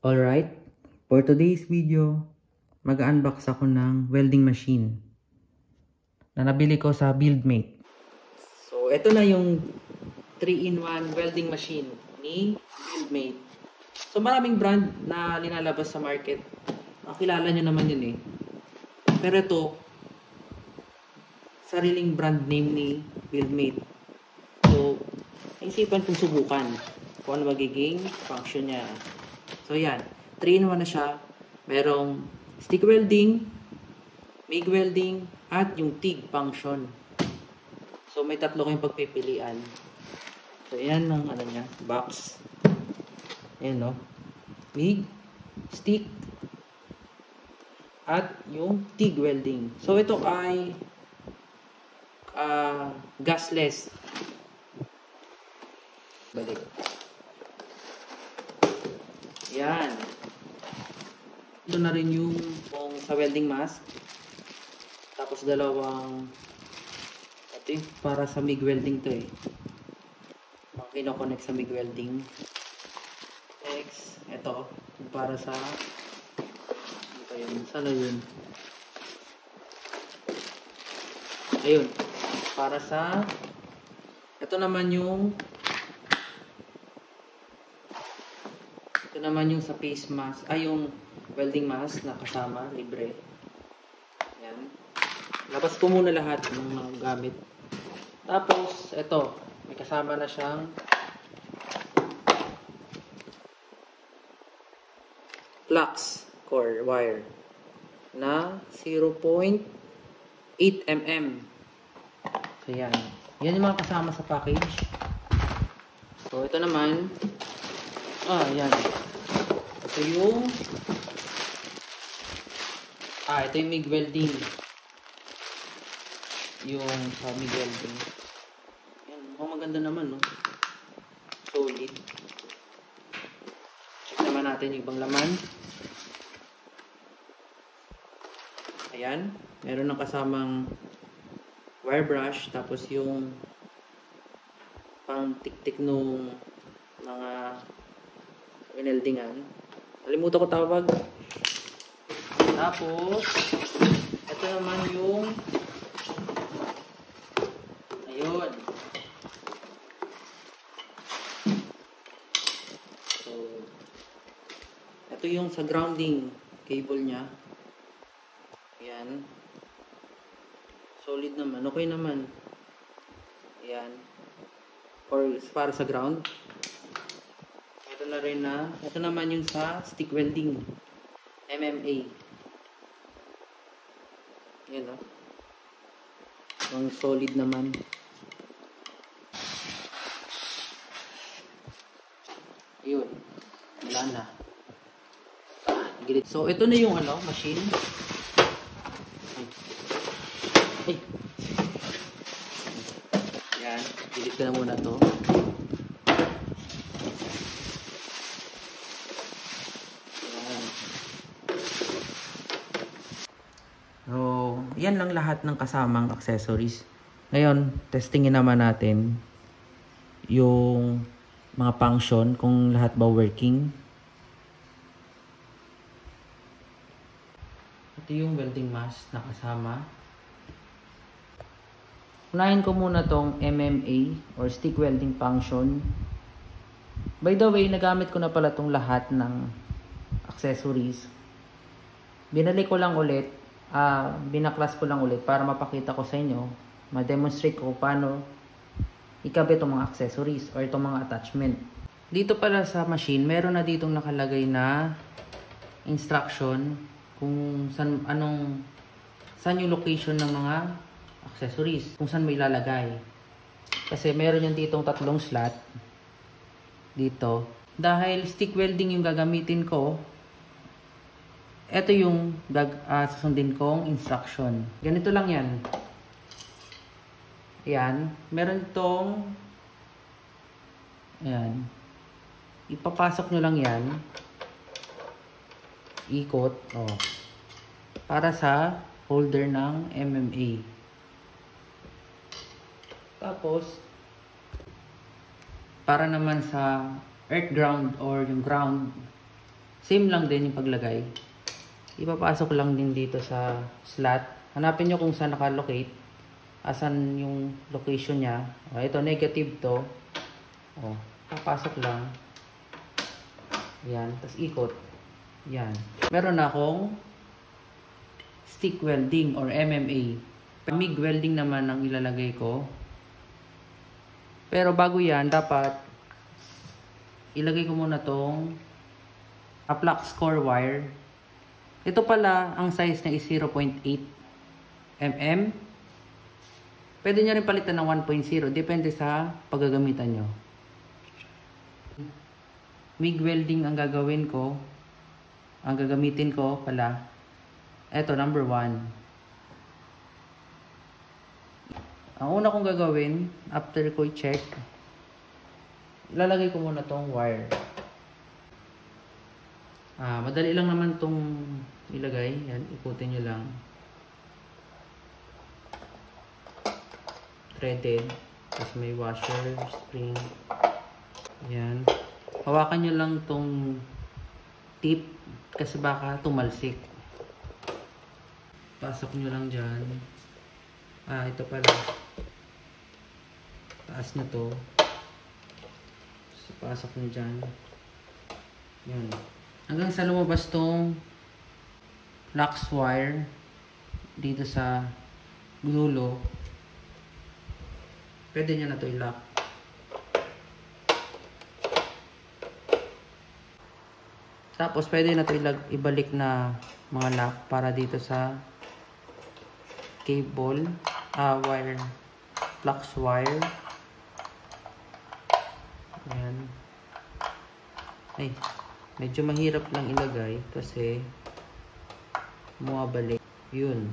Alright, for today's video, mag-unbox ako ng welding machine na nabili ko sa Buildmate. So, ito na yung 3-in-1 welding machine ni Buildmate. So, maraming brand na linalabas sa market. Makilala nyo naman yun eh. Pero ito, sariling brand name ni Buildmate. So, naisipan kong subukan kung ano magiging function niya. So, yan. 3-in-1 na siya. Merong stick welding, MIG welding, at yung TIG function. So, may tatlo kayong pagpipilian. So, yan ang ano niya, box. Ayan, no? MIG, stick, at yung TIG welding. So, ito ay gasless. Balik. Yan. Ito na rin yung sa welding mask. Tapos dalawang ito yung para sa MIG welding to eh. Kino-connect sa MIG welding. Next, ito yung para sa ito yun. Sana yun. Ayun. Para sa ito naman yung sa face mask, ay yung welding mask na kasama, libre. Yan. Labas ko muna lahat ng mga gamit. Tapos, ito, may kasama na siyang flux core wire na 0.8 mm. So, yan. Yan yung mga kasama sa package. So, ito naman, yan. Ito yung MIG welding. Yung sa MIG welding. Yan, maganda naman, no? Solid. Check naman natin yung ibang laman. Ayan. Meron ng kasamang wire brush. Tapos yung pang tik-tik nung mga wineldingan. Nalimutan ko tawag. Tapos, ito naman yung ayun. So, ito yung sa grounding cable niya. Ayan. Solid naman. Okay naman. Ayan. Or para sa ground. Ito na rin na, ito naman yung sa stick welding, MMA. Yan o. Ang solid naman. Yun. Wala na. So, ito na yung machine. Ay. Yan. Gilit ko na muna to. So, yan lang lahat ng kasamang accessories. Ngayon, testingin naman natin yung mga function, kung lahat ba working. Ito yung welding mask na kasama. Unahin ko muna tong MMA or stick welding function. By the way, nagamit ko na pala tong lahat ng accessories. Binalik ko lang ulit. Binaklas ko lang ulit para mapakita ko sa inyo, ma-demonstrate ko paano ikabit itong mga accessories or itong mga attachment. Dito pala sa machine, meron na ditong nakalagay na instruction kung saan yung location ng mga accessories, kung saan mo ilalagay. Kasi meron yung ditong 3 slot dito. Dahil stick welding yung gagamitin ko, ito yung susundin kong instruction. Ganito lang yan. Ayan. Meron itong ayan. Ipapasok nyo lang yan. Ikot. Para sa holder ng MMA. Tapos, para naman sa earth ground or yung ground Same lang din yung paglagay. Ipapasok lang din dito sa slot. Hanapin nyo kung saan nakalocate. Asan yung location niya. Ito, negative to. Papasok lang. Yan. Tapos ikot. Yan. Meron akong stick welding or MMA. MIG welding naman ang ilalagay ko. Pero bago yan, dapat ilagay ko muna tong flux core wire. Ito pala, ang size niya is 0.8 mm. Pwede nyo rin palitan ng 1.0. Depende sa paggagamitan nyo. MIG welding ang gagawin ko. Ang gagamitin ko pala. Ito, number 1. Ang una kong gagawin, after ko i-check, ilalagay ko muna tong wire. Madali lang naman tong ilagay. Yan, ikutin nyo lang. Threaded. Tapos may washer, spring. Yan. Hawakan nyo lang tong tip kasi baka tumalsik. Pasok nyo lang dyan. Ito pala. Taas na to. So, pasok nyo dyan. Yan. Hanggang sa lumabas tong flux wire dito sa dulo. Pwede nyo na to i-lock. Tapos pwede na to ibalik na mga lock para dito sa cable, wire, flux wire. Ayan. Ay, medyo mahirap lang ilagay kasi bumabalik. Yun.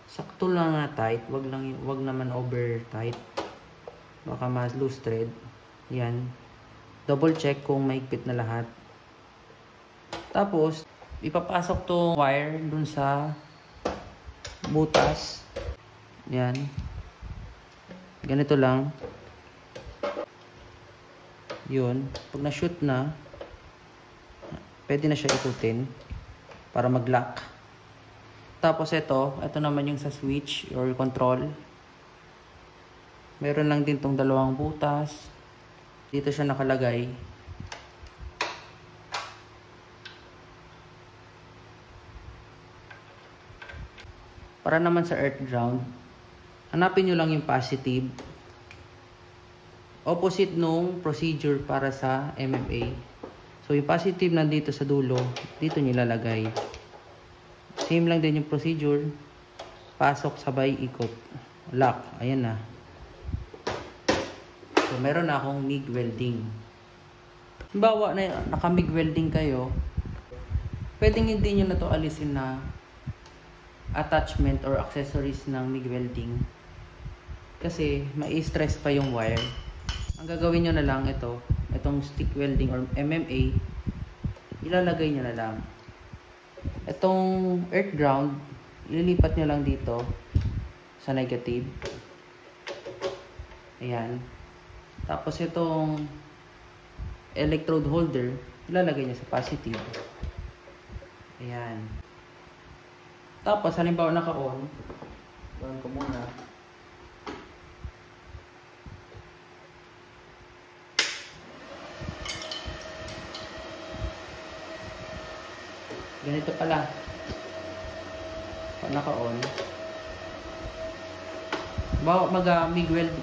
Sakto lang na tight, wag naman over tight. Baka ma-loose thread. Yan. Double check kung mahigpit na lahat. Tapos, ipapasok tong wire dun sa butas. Yan. Ganito lang. Yun. Pag na-shoot na, pwede na siya ikutin para mag-lock. Tapos ito naman yung sa switch or control. Meron lang din tong dalawang butas. Dito siya nakalagay. Para naman sa earth ground, hanapin nyo lang yung positive. Opposite nung procedure para sa MMA. So yung positive nandito sa dulo, dito nyo ilalagay. Same lang din yung procedure. Pasok, sabay, ikot. Lock. Ayan na. So, meron na akong MIG welding. Halimbawa na naka-MIG welding kayo, pwedeng hindi nyo na to alisin na attachment or accessories ng MIG welding. Kasi, mai-stress pa yung wire. Ang gagawin nyo na lang itong stick welding or MMA, ilalagay nyo na lang. Itong earth ground, ililipat nyo lang dito sa negative. Ayan. Tapos itong electrode holder, ilalagay niya sa positive. Ayan. Tapos, halimbawa naka-on, gawin ko muna. Ganito pala. Pag naka-on,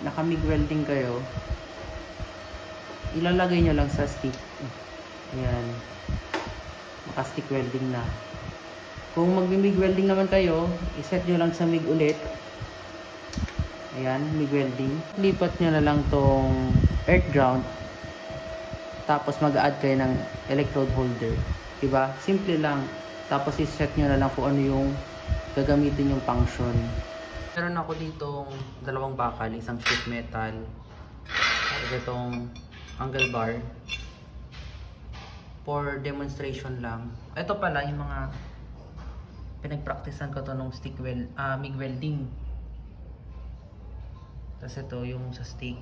naka-MIG welding kayo, ilalagay nyo lang sa stick. Ayan. Maka-stick welding na. Kung mag-MIG welding naman kayo, iset nyo lang sa MIG ulit. Ayan, MIG welding. Lipat nyo na lang tong earth ground. Tapos mag-add kayo ng electrode holder. Diba? Simple lang. Tapos iset nyo na lang kung ano yung gagamitin yung function. Meron ako ditong dalawang bakal, isang sheet metal. Tapos itong angle bar for demonstration lang. Ito pala yung mga pinagpraktisan ko to nung MIG welding. Tapos ito yung sa stick.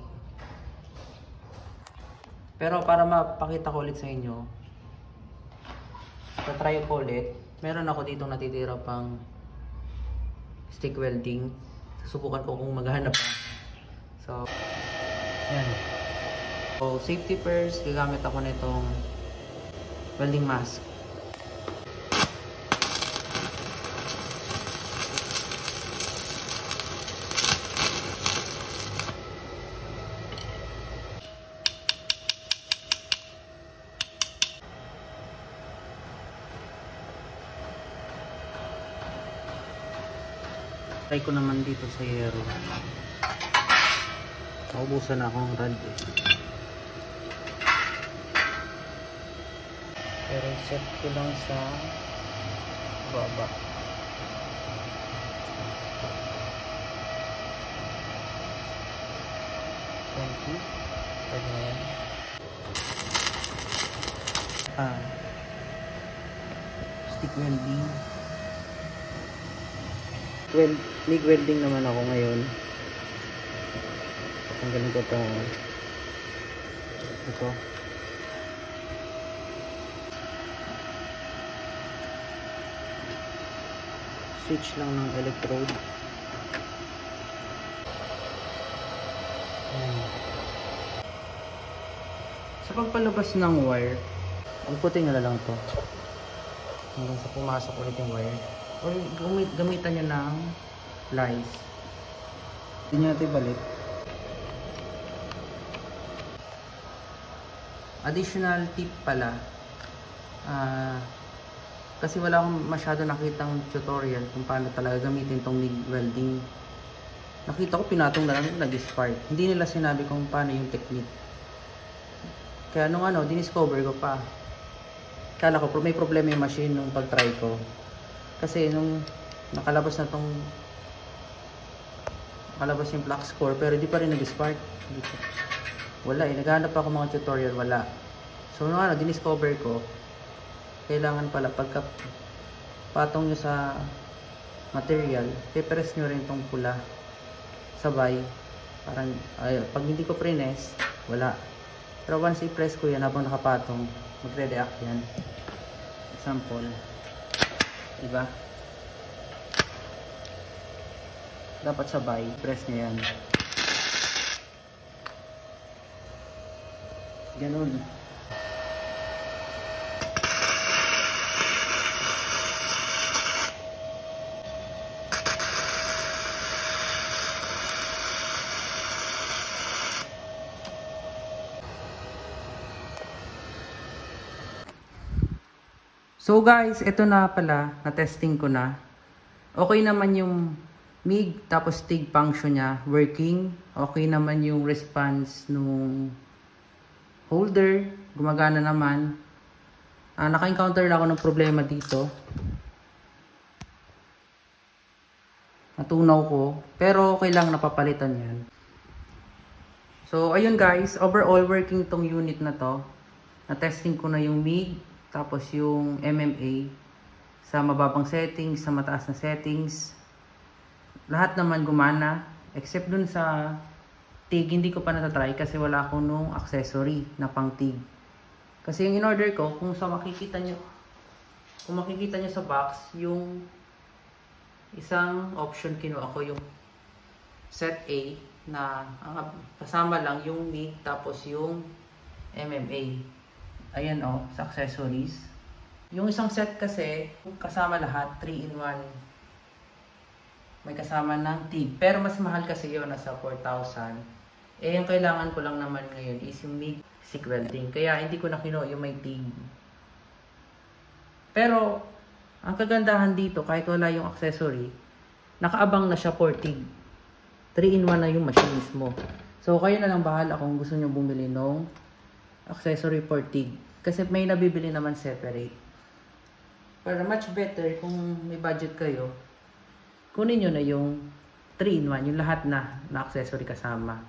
Pero para mapakita ko ulit sa inyo, Tatry ko ulit. Meron ako ditong natitira pang stick welding. Susubukan ko kung maghanap pa. So, yan. So, safety first, gagamit ako nitong welding mask. Try ko naman dito sa yero. Naubusan na akong rod eh. Pero set ko lang sa baba. Thank you. Pwede na yan. Stick welding. MIG welding naman ako ngayon. Tanggalin ko ito. Switch lang ng electrode. Sa pagpalabas ng wire, putin nyo na lang to hanggang sa pumasok ulit yung wire. O gamitan nyo ng plies. Hindi nyo natin balik. Additional tip pala, kasi wala akong masyado nakitang tutorial kung paano talaga gamitin tong MIG welding. Nakita ko pinatong na lang, nag-spark. Hindi nila sinabi kung paano yung technique. Kaya nung diniscover ko pa. Kala ko may problema yung machine nung pag-try ko. Kasi nung nakalabas yung flux core, pero di pa rin nag-spark. Wala eh, naghanap ako mga tutorial, wala. So nung diniscover ko, kailangan pala pagka patong nyo sa material, i-press nyo rin tong pula sabay. Parang, pag hindi ko press, wala. Pero once i-press ko yan habang nakapatong, magre-react yan. Example. Diba? Dapat sabay, press nyo yan. Ganun. So guys, ito na pala, na-testing ko na. Okay naman yung MIG, tapos TIG function niya, working. Okay naman yung response nung holder, gumagana naman. Naka-encounter na ako ng problema dito. Natunaw ko, pero okay lang, napapalitan yan. So ayun guys, overall working tong unit na to. Na-testing ko na yung MIG, tapos yung MMA sa mababang settings, sa mataas na settings. Lahat naman gumana, except dun sa TIG, hindi ko pa natatry kasi wala akong nung accessory na pang TIG. Kasi yung in-order ko, kung makikita nyo sa box, yung isang option kinuha ko, yung set A, na kasama lang yung MIG tapos yung MMA. Ayan sa accessories. Yung isang set kasi, kasama lahat, 3-in-1. May kasama ng TIG. Pero mas mahal kasi yun, nasa 4,000. Yung kailangan ko lang naman ngayon is yung MIG stick welding. Kaya hindi ko na kinuha yung may TIG. Pero, ang kagandahan dito, kahit wala yung accessory, nakaabang na siya for TIG. 3-in-1 na yung machine mismo. So, kayo na lang bahala kung gusto nyo bumili ng accessory for TIG. Kasi may nabibili naman separate. Pero much better kung may budget kayo, kunin nyo na yung 3-in-1, yung lahat na accessory kasama.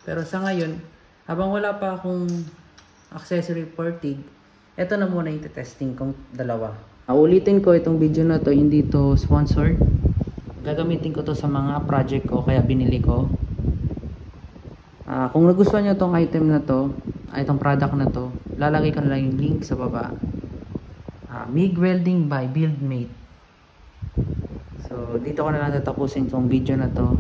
Pero sa ngayon, habang wala pa akong accessory for TIG, ito na muna yung testing kong dalawa. Ulitin ko itong video na to, hindi to sponsored. Gagamitin ko to sa mga project ko, kaya binili ko. Kung nagustuhan nyo itong item na to, itong product na to, lalagay ko na lang yung link sa baba. MIG welding by Buildmate. So dito ko na lang tatapusin tong video na to.